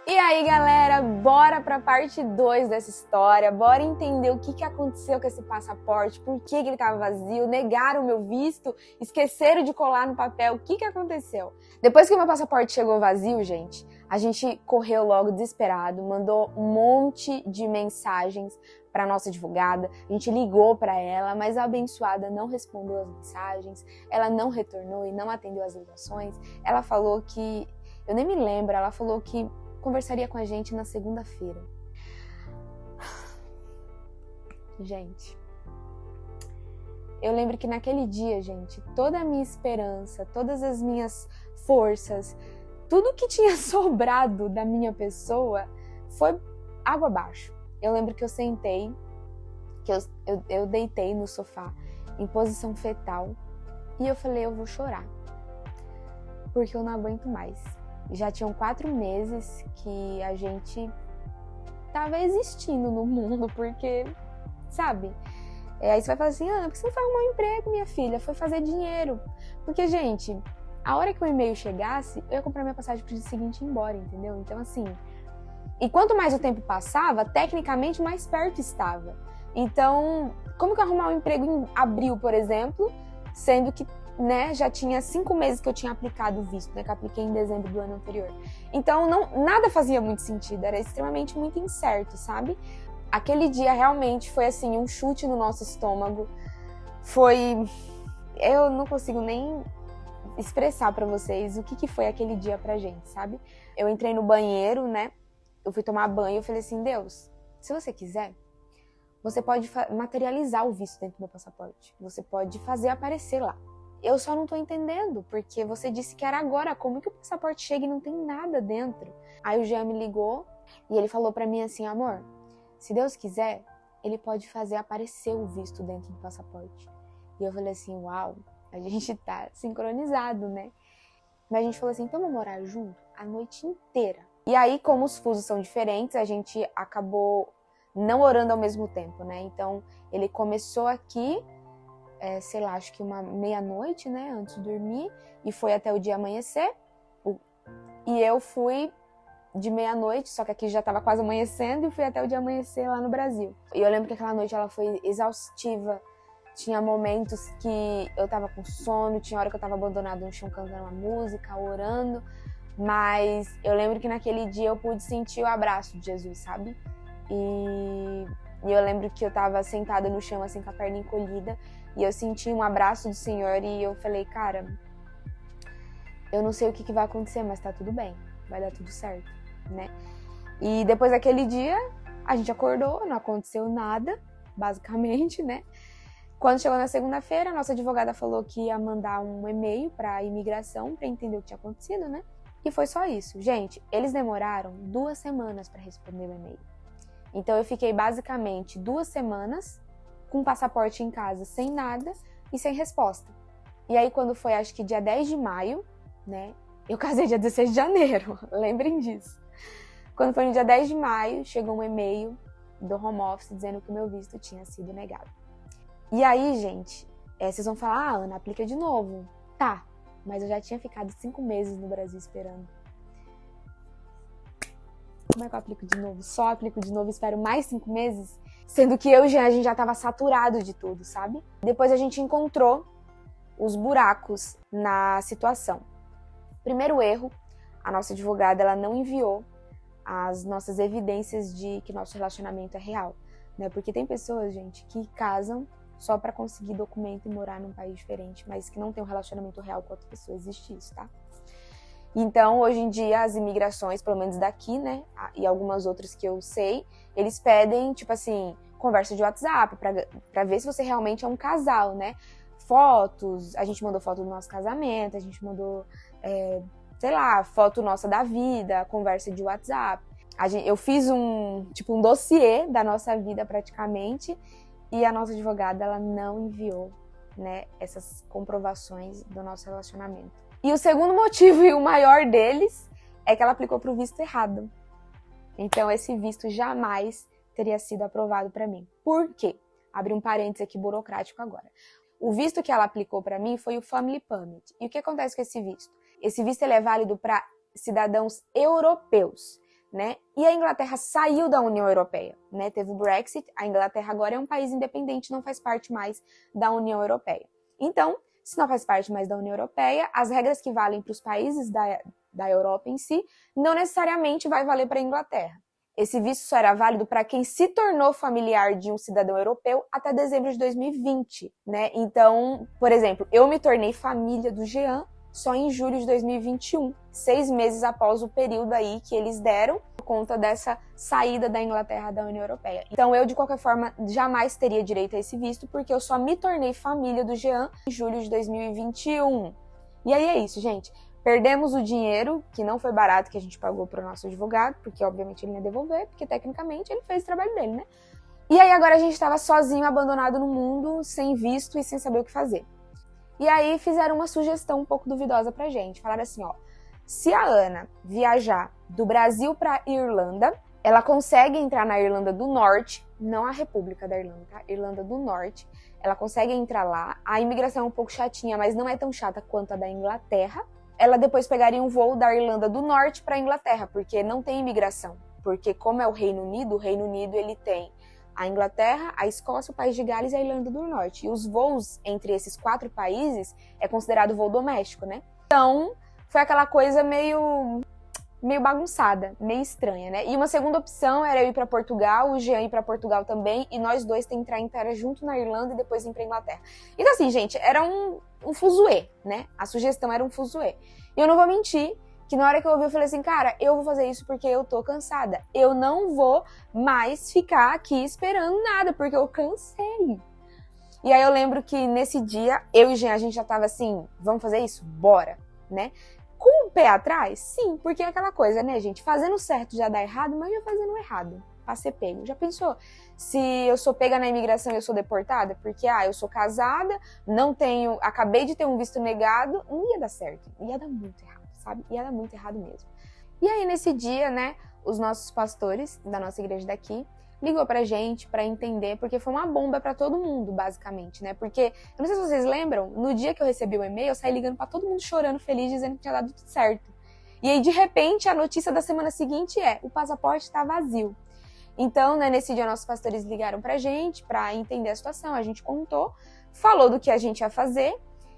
E aí, galera, bora pra parte 2 dessa história, bora entender o que aconteceu com esse passaporte, por que ele tava vazio, negaram o meu visto, esqueceram de colar no papel, o que aconteceu? Depois que o meu passaporte chegou vazio, gente, a gente correu logo desesperado, mandou um monte de mensagens para nossa advogada, a gente ligou para ela, mas a abençoada não respondeu as mensagens, ela não retornou e não atendeu as ligações, ela falou que, eu nem me lembro, ela falou que conversaria com a gente na segunda-feira. Gente, eu lembro que naquele dia, gente, toda a minha esperança, todas as minhas forças, tudo que tinha sobrado da minha pessoa foi água abaixo. Eu lembro que eu sentei, que eu deitei no sofá em posição fetal e eu falei, eu vou chorar, porque eu não aguento mais. Já tinham 4 meses que a gente tava existindo no mundo, porque, sabe? Aí você vai falar assim, por que você não foi arrumar um emprego, minha filha? Foi fazer dinheiro. Porque, gente, a hora que o e-mail chegasse, eu ia comprar minha passagem pro dia seguinte e ir embora, entendeu? Então, assim, e quanto mais o tempo passava, tecnicamente mais perto estava. Então, como que eu arrumar um emprego em abril, por exemplo, sendo que já tinha 5 meses que eu tinha aplicado o visto, que eu apliquei em dezembro do ano anterior. Então, nada fazia muito sentido, era extremamente muito incerto, sabe? Aquele dia realmente foi assim, um chute no nosso estômago. Eu não consigo nem expressar pra vocês o que foi aquele dia pra gente, sabe? Eu entrei no banheiro, eu fui tomar banho e eu falei assim, Deus, se você quiser, você pode materializar o visto dentro do meu passaporte. Você pode fazer aparecer lá. Eu só não tô entendendo, porque você disse que era agora. Como que o passaporte chega e não tem nada dentro? Aí o Jean me ligou e ele falou pra mim assim, amor, se Deus quiser, ele pode fazer aparecer o visto dentro do passaporte. E eu falei assim, uau, a gente tá sincronizado, né? Mas a gente falou assim, então vamos orar junto a noite inteira. E aí, como os fusos são diferentes, a gente acabou não orando ao mesmo tempo, né? Então, ele começou aqui, acho que uma meia-noite, antes de dormir, e foi até o dia amanhecer. E eu fui de meia-noite, só que aqui já estava quase amanhecendo, e fui até o dia amanhecer lá no Brasil. E eu lembro que aquela noite ela foi exaustiva. Tinha momentos que eu tava com sono, tinha hora que eu tava abandonada no chão cantando uma música, orando. Mas eu lembro que naquele dia eu pude sentir o abraço de Jesus, sabe? E eu lembro que eu tava sentada no chão, assim, com a perna encolhida, e eu senti um abraço do Senhor, e eu falei, cara, eu não sei o que vai acontecer, mas tá tudo bem, vai dar tudo certo, né? E depois daquele dia, a gente acordou, não aconteceu nada, basicamente, né? Quando chegou na segunda-feira, a nossa advogada falou que ia mandar um e-mail pra imigração pra entender o que tinha acontecido, né? E foi só isso. Gente, eles demoraram 2 semanas pra responder o e-mail. Então eu fiquei basicamente 2 semanas com o passaporte em casa, sem nada e sem resposta. E aí quando foi, acho que dia 10 de maio, eu casei dia 16 de janeiro, lembrem disso. Quando foi no dia 10 de maio, chegou um e-mail do home office dizendo que o meu visto tinha sido negado. E aí, gente, vocês vão falar, Ana, aplica de novo. Tá, mas eu já tinha ficado 5 meses no Brasil esperando. Como é que eu aplico de novo? Só aplico de novo e espero mais 5 meses? Sendo que a gente já tava saturado de tudo, sabe? Depois a gente encontrou os buracos na situação. Primeiro erro, a nossa advogada ela não enviou as nossas evidências de que nosso relacionamento é real, né? Porque tem pessoas, gente, que casam só para conseguir documento e morar num país diferente, mas que não tem um relacionamento real com outra pessoa. Existe isso, tá? Então, hoje em dia, as imigrações, pelo menos daqui, e algumas outras que eu sei, eles pedem, tipo assim, conversa de WhatsApp, pra ver se você realmente é um casal, né? Fotos, a gente mandou foto do nosso casamento, a gente mandou, foto nossa da vida, conversa de WhatsApp. Eu fiz um dossiê da nossa vida, praticamente, e a nossa advogada, ela não enviou, essas comprovações do nosso relacionamento. E o segundo motivo, e o maior deles, é que ela aplicou para o visto errado. Então, esse visto jamais teria sido aprovado para mim. Por quê? Abri um parênteses aqui burocrático agora. O visto que ela aplicou para mim foi o Family Permit. E o que acontece com esse visto? Esse visto ele é válido para cidadãos europeus, né? E a Inglaterra saiu da União Europeia, né? Teve o Brexit, a Inglaterra agora é um país independente, não faz parte mais da União Europeia. Então, se não faz parte mais da União Europeia, as regras que valem para os países da Europa em si, não necessariamente vai valer para a Inglaterra. Esse visto só era válido para quem se tornou familiar de um cidadão europeu até dezembro de 2020, né? Então, por exemplo, eu me tornei família do Jean só em julho de 2021, 6 meses após o período aí que eles deram por conta dessa saída da Inglaterra da União Europeia. Então eu, de qualquer forma, jamais teria direito a esse visto, porque eu só me tornei família do Jean em julho de 2021. E aí é isso, gente. Perdemos o dinheiro, que não foi barato, que a gente pagou para o nosso advogado, porque obviamente ele ia devolver, porque tecnicamente ele fez o trabalho dele, né? E aí agora a gente estava sozinho, abandonado no mundo, sem visto e sem saber o que fazer. E aí fizeram uma sugestão um pouco duvidosa pra gente. Falaram assim, ó, se a Ana viajar do Brasil pra Irlanda, ela consegue entrar na Irlanda do Norte, não a República da Irlanda, tá? Irlanda do Norte. Ela consegue entrar lá. A imigração é um pouco chatinha, mas não é tão chata quanto a da Inglaterra. Ela depois pegaria um voo da Irlanda do Norte pra Inglaterra, porque não tem imigração. Porque como é o Reino Unido ele tem a Inglaterra, a Escócia, o País de Gales e a Irlanda do Norte. E os voos entre esses 4 países é considerado voo doméstico, né? Então, foi aquela coisa meio bagunçada, meio estranha, né? E uma segunda opção era eu ir para Portugal, o Jean ir para Portugal também, e nós dois entrar inteira junto na Irlanda e depois ir pra Inglaterra. Então, assim, gente, era um fuzuê, né? A sugestão era um fuzuê. E eu não vou mentir, que na hora que eu ouvi, eu falei assim, cara, eu vou fazer isso porque eu tô cansada. Eu não vou mais ficar aqui esperando nada, porque eu cansei. E aí eu lembro que nesse dia, eu e Jean, a gente já tava assim, vamos fazer isso? Bora, né? Com o pé atrás? Sim, porque é aquela coisa, né, gente? Fazendo certo já dá errado, mas já fazendo errado pra ser pego. Já pensou? Se eu sou pega na imigração e eu sou deportada? Porque, eu sou casada, acabei de ter um visto negado, não ia dar certo. Ia dar muito errado. Sabe? E era muito errado mesmo. E aí, nesse dia, né, os nossos pastores da nossa igreja daqui ligou pra gente pra entender, porque foi uma bomba pra todo mundo, basicamente, né? Porque, eu não sei se vocês lembram, no dia que eu recebi o e-mail, eu saí ligando pra todo mundo chorando, feliz, dizendo que tinha dado tudo certo. E aí, de repente, a notícia da semana seguinte o passaporte tá vazio. Então, né, nesse dia, nossos pastores ligaram pra gente pra entender a situação, a gente contou, falou do que a gente ia fazer.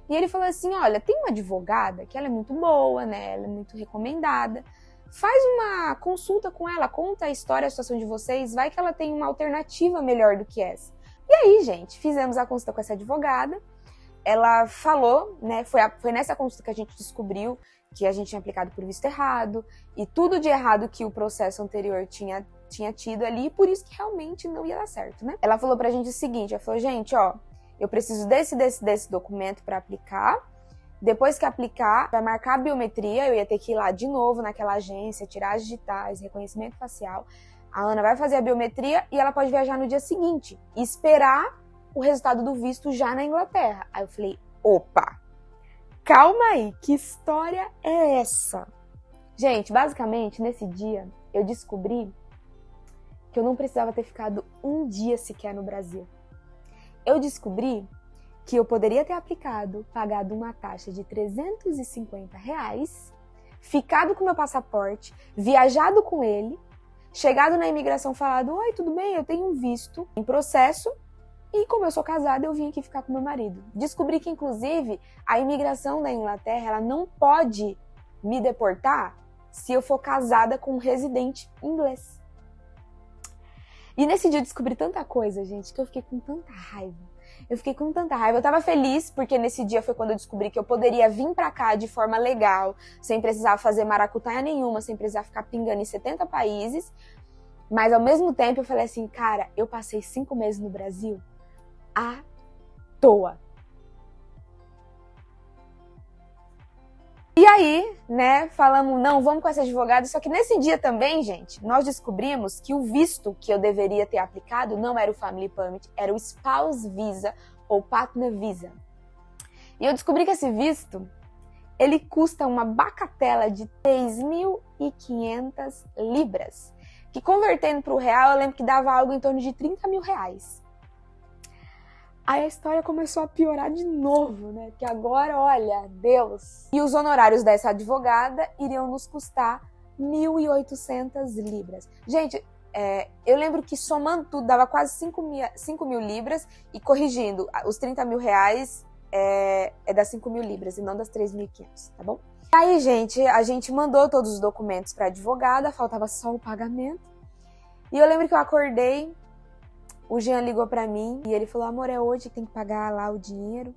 E ele falou assim, olha, tem uma advogada que ela é muito boa, né? Ela é muito recomendada. Faz uma consulta com ela, conta a história, a situação de vocês, vai que ela tem uma alternativa melhor do que essa. E aí, gente, fizemos a consulta com essa advogada. Ela falou, né? Foi nessa consulta que a gente descobriu que a gente tinha aplicado por visto errado e tudo de errado que o processo anterior tinha tido ali, e por isso que realmente não ia dar certo, né? Ela falou pra gente o seguinte, ela falou, gente, ó, eu preciso desse documento para aplicar. Depois que aplicar, vai marcar a biometria. Eu ia ter que ir lá de novo naquela agência, tirar as digitais, reconhecimento facial. A Ana vai fazer a biometria e ela pode viajar no dia seguinte e esperar o resultado do visto já na Inglaterra. Aí eu falei, opa, calma aí, que história é essa? Gente, basicamente, nesse dia, eu descobri que eu não precisava ter ficado um dia sequer no Brasil. Eu descobri que eu poderia ter aplicado, pagado uma taxa de R$350, ficado com meu passaporte, viajado com ele, chegado na imigração falado, oi, tudo bem, eu tenho um visto em processo, e como eu sou casada, eu vim aqui ficar com meu marido. Descobri que, inclusive, a imigração da Inglaterra, ela não pode me deportar se eu for casada com um residente inglês. E nesse dia eu descobri tanta coisa, gente, que eu fiquei com tanta raiva. Eu tava feliz, porque nesse dia foi quando eu descobri que eu poderia vir pra cá de forma legal, sem precisar fazer maracutaia nenhuma, sem precisar ficar pingando em 70 países. Mas ao mesmo tempo eu falei assim, cara, eu passei 5 meses no Brasil à toa. E aí, né, falamos, não, vamos com essa advogada. Só que nesse dia também, gente, nós descobrimos que o visto que eu deveria ter aplicado não era o Family Permit, era o Spouse Visa ou Partner Visa. E eu descobri que esse visto, ele custa uma bacatela de 3.500 libras. Que convertendo para o real, eu lembro que dava algo em torno de 30 mil reais. Aí a história começou a piorar de novo, né? Porque agora, olha, Deus. E os honorários dessa advogada iriam nos custar 1.800 libras. Gente, eu lembro que somando tudo dava quase 5 mil libras e corrigindo, os 30 mil reais é das 5 mil libras e não das 3.500, tá bom? Aí, gente, a gente mandou todos os documentos pra advogada, faltava só o pagamento. E eu lembro que eu acordei, o Jean ligou pra mim e ele falou, amor, é hoje que tem que pagar lá o dinheiro,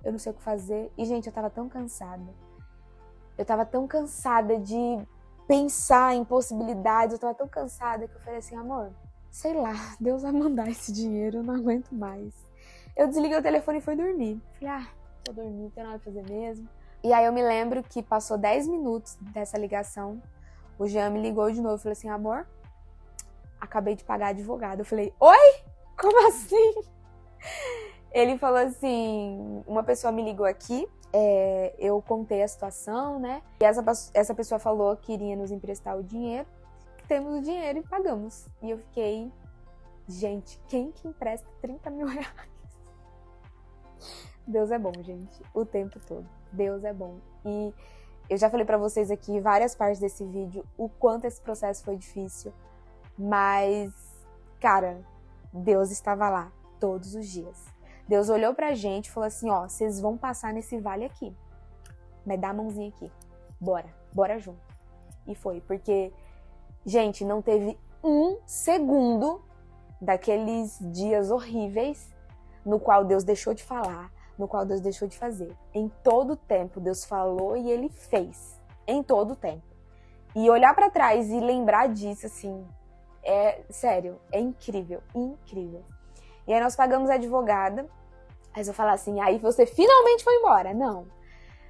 eu não sei o que fazer. E, gente, eu tava tão cansada. Eu tava tão cansada de pensar em possibilidades, eu tava tão cansada que eu falei assim, amor, sei lá, Deus vai mandar esse dinheiro, eu não aguento mais. Eu desliguei o telefone e fui dormir. Falei, vou dormir, não tem nada pra fazer mesmo. E aí eu me lembro que passou 10 minutos dessa ligação, o Jean me ligou de novo e falou assim, amor, acabei de pagar a advogada. Eu falei, oi? Como assim? Ele falou assim, uma pessoa me ligou aqui, eu contei a situação, né? E essa pessoa falou que iria nos emprestar o dinheiro. Temos o dinheiro e pagamos. E eu fiquei, gente, quem que empresta 30 mil reais? Deus é bom, gente, o tempo todo. Deus é bom. E eu já falei pra vocês aqui, várias partes desse vídeo, o quanto esse processo foi difícil. Mas, cara, Deus estava lá todos os dias. Deus olhou pra gente e falou assim, ó, vocês vão passar nesse vale aqui. Mas dá a mãozinha aqui. Bora junto. E foi, porque, gente, não teve um segundo daqueles dias horríveis no qual Deus deixou de falar, no qual Deus deixou de fazer. Em todo o tempo, Deus falou e Ele fez. Em todo o tempo. E olhar pra trás e lembrar disso, assim, sério, é incrível, incrível. E aí nós pagamos a advogada, aí eu falar assim, aí você finalmente foi embora. Não.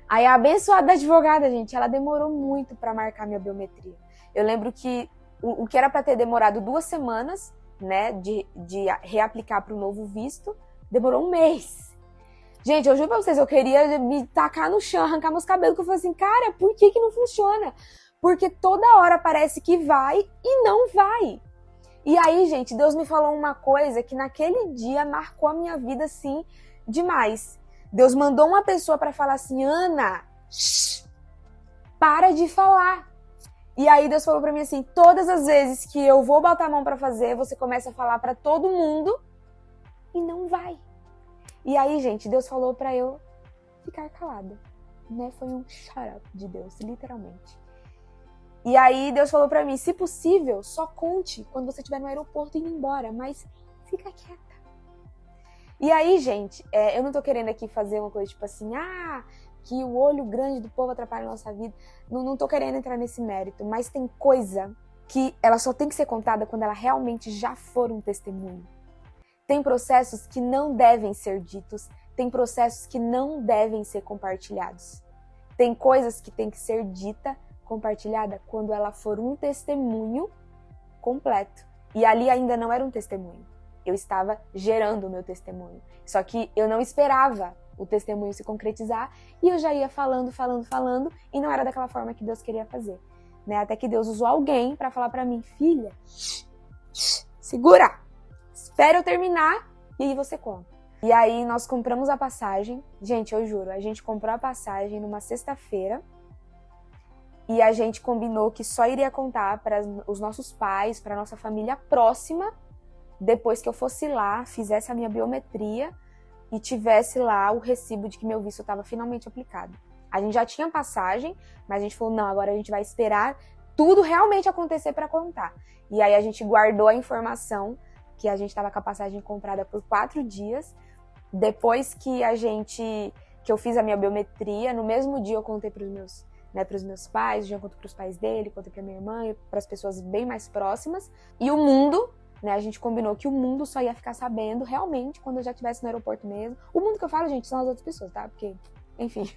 Aí a abençoada advogada, gente, ela demorou muito pra marcar minha biometria. Eu lembro que o que era pra ter demorado 2 semanas, né, de reaplicar pro novo visto, demorou 1 mês. Gente, eu juro pra vocês, eu queria me tacar no chão, arrancar meus cabelos, que eu falei assim, cara, por que não funciona? Porque toda hora parece que vai e não vai. E aí, gente, Deus me falou uma coisa que naquele dia marcou a minha vida, assim, demais. Deus mandou uma pessoa pra falar assim, Ana, para de falar. E aí Deus falou pra mim assim, todas as vezes que eu vou botar a mão pra fazer, você começa a falar pra todo mundo e não vai. E aí, gente, Deus falou pra eu ficar calada, né? Foi um shut up de Deus, literalmente. E aí Deus falou pra mim, se possível, só conte quando você estiver no aeroporto indo embora, mas fica quieta. E aí, gente, eu não tô querendo aqui fazer uma coisa tipo assim, que o olho grande do povo atrapalha a nossa vida. Não tô querendo entrar nesse mérito, mas tem coisa que ela só tem que ser contada quando ela realmente já for um testemunho. Tem processos que não devem ser ditos, tem processos que não devem ser compartilhados. Tem coisas que tem que ser dita, compartilhada, quando ela for um testemunho completo. E ali ainda não era um testemunho. Eu estava gerando o meu testemunho. Só que eu não esperava o testemunho se concretizar e eu já ia falando e não era daquela forma que Deus queria fazer. Né? Até que Deus usou alguém para falar para mim, filha, segura, espera eu terminar e aí você conta. E aí nós compramos a passagem. Gente, eu juro, a gente comprou a passagem numa sexta-feira e a gente combinou que só iria contar para os nossos pais, para nossa família próxima, depois que eu fosse lá, fizesse a minha biometria e tivesse lá o recibo de que meu visto estava finalmente aplicado. A gente já tinha passagem, mas a gente falou, não, agora a gente vai esperar tudo realmente acontecer para contar. E aí a gente guardou a informação que a gente estava com a passagem comprada por 4 dias. Depois que eu fiz a minha biometria, no mesmo dia eu contei para os meus pais, já conto para os pais dele, contei para minha irmã e para as pessoas bem mais próximas. E o mundo, né, a gente combinou que o mundo só ia ficar sabendo realmente quando eu já estivesse no aeroporto mesmo. O mundo que eu falo, gente, são as outras pessoas, tá? Porque, enfim.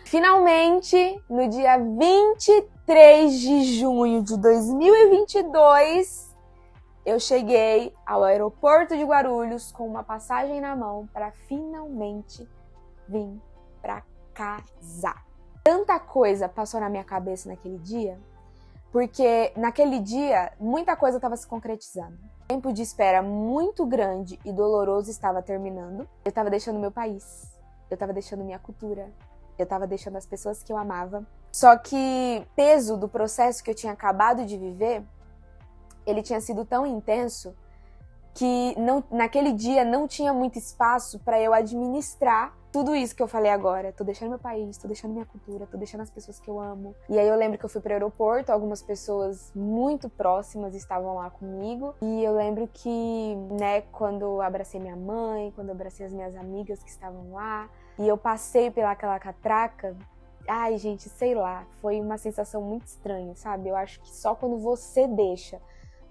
Finalmente, no dia 23 de junho de 2022, eu cheguei ao aeroporto de Guarulhos com uma passagem na mão para finalmente vir para casa. Tanta coisa passou na minha cabeça naquele dia, porque naquele dia muita coisa estava se concretizando. O tempo de espera muito grande e doloroso estava terminando. Eu estava deixando meu país, eu estava deixando minha cultura, eu estava deixando as pessoas que eu amava, Só que o peso do processo que eu tinha acabado de viver, ele tinha sido tão intenso que naquele dia não tinha muito espaço para eu administrar tudo isso que eu falei agora. Tô deixando meu país, tô deixando minha cultura, tô deixando as pessoas que eu amo. E aí eu lembro que eu fui pro aeroporto, algumas pessoas muito próximas estavam lá comigo. E eu lembro que, né, quando eu abracei minha mãe, quando eu abracei as minhas amigas que estavam lá, e eu passei pelaquela catraca, ai, gente, sei lá, foi uma sensação muito estranha, sabe? Eu acho que só quando você deixa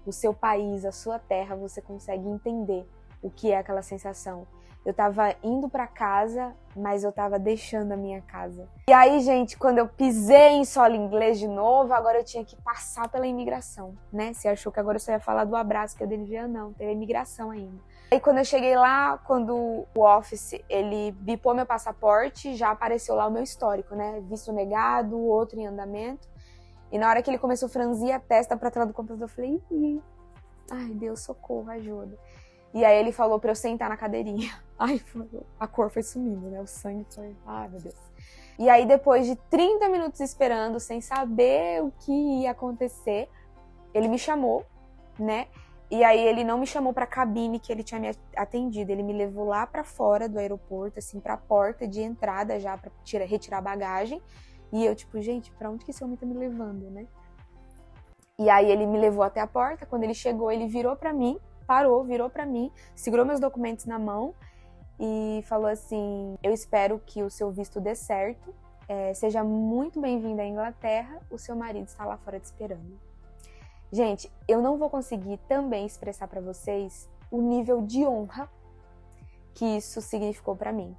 o seu país, a sua terra, você consegue entender o que é aquela sensação. Eu tava indo pra casa, mas eu tava deixando a minha casa. E aí, gente, quando eu pisei em solo inglês de novo, agora eu tinha que passar pela imigração, né? Você achou que agora eu só ia falar do abraço que eu devia? Não, teve a imigração ainda. Aí quando eu cheguei lá, quando o office, ele bipou meu passaporte, já apareceu lá o meu histórico, né? Visto negado, outro em andamento. E na hora que ele começou a franzir a testa pra trás do computador, eu falei, ai, Deus, socorro, ajuda. E aí ele falou pra eu sentar na cadeirinha. Ai, a cor foi sumindo, né? O sangue foi... Ai, meu Deus. E aí depois de 30 minutos esperando, sem saber o que ia acontecer, ele me chamou, né? E aí ele não me chamou pra cabine que ele tinha me atendido. Ele me levou lá pra fora do aeroporto, assim, pra porta de entrada já, pra retirar a bagagem. E eu, tipo, gente, pra onde que esse homem tá me levando, né? E aí ele me levou até a porta. Quando ele chegou, ele virou pra mim, parou, virou pra mim, segurou meus documentos na mão e falou assim, eu espero que o seu visto dê certo, seja muito bem-vindo à Inglaterra, o seu marido está lá fora te esperando. Gente, eu não vou conseguir também expressar pra vocês o nível de honra que isso significou pra mim.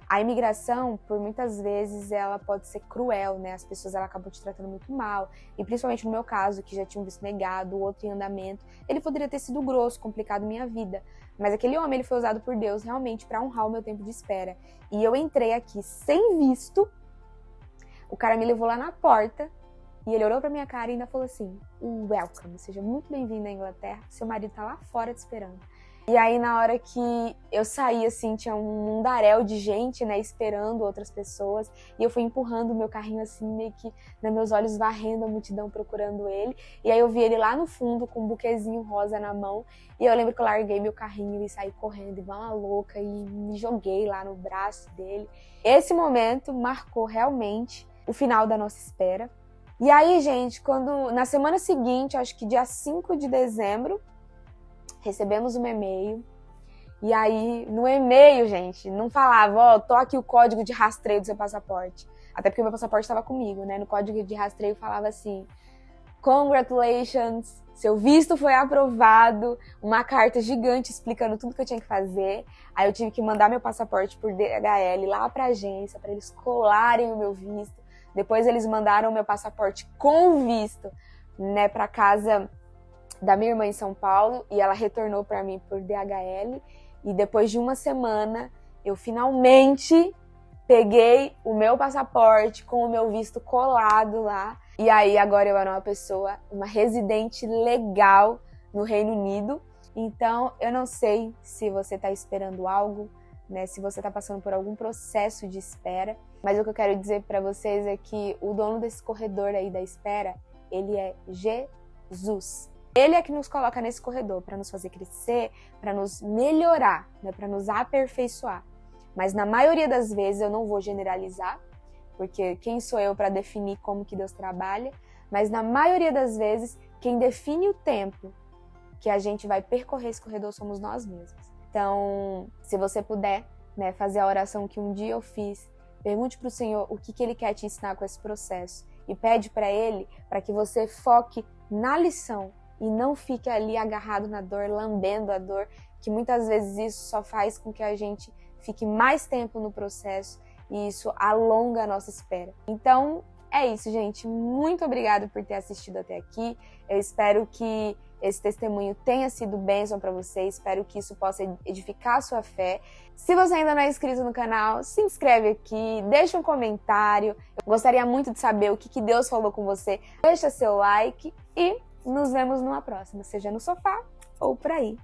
A imigração, por muitas vezes, ela pode ser cruel, né? As pessoas ela acabam te tratando muito mal. E principalmente no meu caso, que já tinha um visto negado, o outro em andamento, ele poderia ter sido grosso, complicado minha vida. Mas aquele homem, ele foi usado por Deus realmente para honrar o meu tempo de espera. E eu entrei aqui sem visto, o cara me levou lá na porta, e ele olhou pra minha cara e ainda falou assim, welcome, seja muito bem-vindo à Inglaterra, seu marido tá lá fora te esperando. E aí, na hora que eu saí, assim, tinha um mundaréu de gente, né, esperando outras pessoas. E eu fui empurrando o meu carrinho, assim, meio que, né, meus olhos varrendo a multidão, procurando ele. E aí eu vi ele lá no fundo, com um buquezinho rosa na mão. E eu lembro que eu larguei meu carrinho e saí correndo, igual uma louca, e me joguei lá no braço dele. Esse momento marcou realmente o final da nossa espera. E aí, gente, na semana seguinte, acho que dia 5 de dezembro, recebemos um e-mail, e aí no e-mail, gente, não falava, ó, tô aqui o código de rastreio do seu passaporte. Até porque o meu passaporte estava comigo, né? No código de rastreio falava assim, congratulations, seu visto foi aprovado, uma carta gigante explicando tudo que eu tinha que fazer. Aí eu tive que mandar meu passaporte por DHL lá pra agência, para eles colarem o meu visto. Depois eles mandaram o meu passaporte com visto, né, pra casa da minha irmã em São Paulo, e ela retornou para mim por DHL, e depois de uma semana eu finalmente peguei o meu passaporte com o meu visto colado lá, e aí agora eu era uma residente legal no Reino Unido. Então eu não sei se você está esperando algo, né, se você está passando por algum processo de espera, mas o que eu quero dizer para vocês é que o dono desse corredor aí da espera, ele é Jesus. Ele é que nos coloca nesse corredor para nos fazer crescer, para nos melhorar, né, para nos aperfeiçoar. Mas na maioria das vezes, eu não vou generalizar, porque quem sou eu para definir como que Deus trabalha, mas na maioria das vezes, quem define o tempo que a gente vai percorrer esse corredor somos nós mesmos. Então, se você puder, né, fazer a oração que um dia eu fiz, pergunte para o Senhor o que Ele quer te ensinar com esse processo e pede para Ele para que você foque na lição e não fique ali agarrado na dor, lambendo a dor, que muitas vezes isso só faz com que a gente fique mais tempo no processo e isso alonga a nossa espera. Então, é isso, gente. Muito obrigada por ter assistido até aqui. Eu espero que esse testemunho tenha sido bênção para você. Espero que isso possa edificar a sua fé. Se você ainda não é inscrito no canal, se inscreve aqui, deixa um comentário. Eu gostaria muito de saber o que Deus falou com você. Deixa seu like e nos vemos numa próxima, seja no sofá ou por aí.